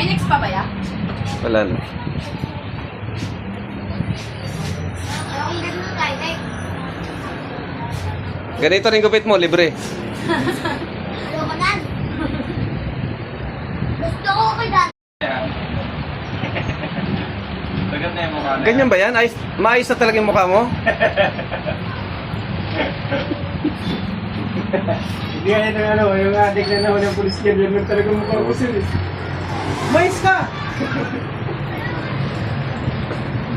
May next pa ba ya? Wala na. Ang ganda ng tayo. Ganito rin gupit mo, libre. Ayoko na. Gusto ko kay dati. Lagat na yung mukha na. Ganyan ba yan? Ayos, maayos na talaga yung mukha mo? Hindi nga ito ano, yung adik na naman ng pulis yan, yun talaga mukha ko sir. Mais ka!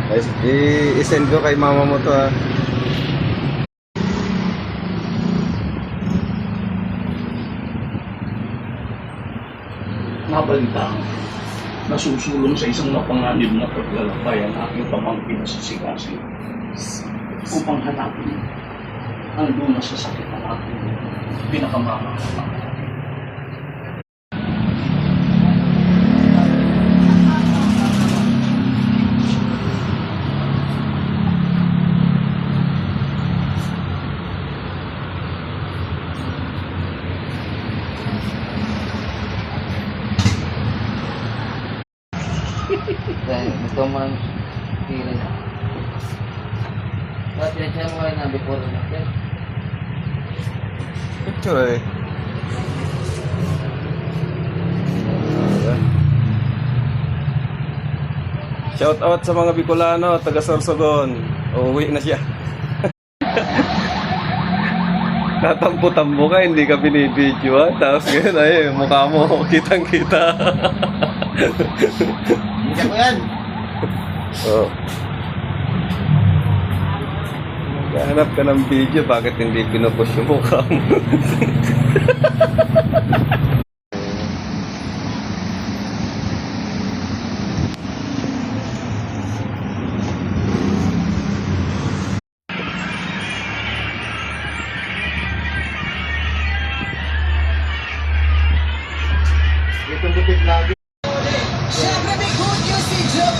Ayos, i-send ko kay mama mo to ha. Nabalita, nasusulong sa isang napanganib na paglalakbay ang aking pamangkin na sisikasin upang hanapin ang lunas sa sakit ng aking pinakamamahal. Gusto mo ang feeling. Bakit siya mo kayo na before natin? Picture eh. Shout out sa mga Bicolano, taga Sorsogon. Uuwi na siya. Tatampo-tampo ka, hindi ka binibidyo ha. Tapos ngayon ay, mukha mo, kitang-kita. Hindi ko yan. Oh. Hanap ka ng video, bakit hindi pinupush yung mukha mo? Itong gupit lagi. Siyempre may good news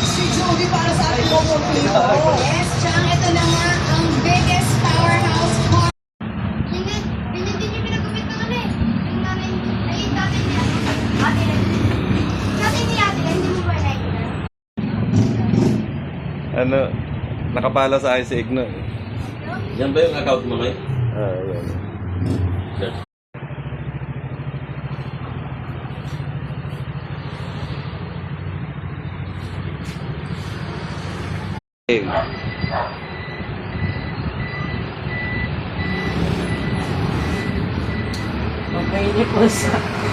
si Jody para sa ating pupunto. Yes, Chang, ito na nga ang biggest powerhouse car. Hindi niyo pinagupit ng ano eh. Yung nanay, ay yung tatay niya. Ate na. Tatay ni ate, hindi mo ba nakikita? Ano, nakapala sa akin si Igno. Yan ba yung account mo kayo? Ah, yan. Okay. Magpainip po sa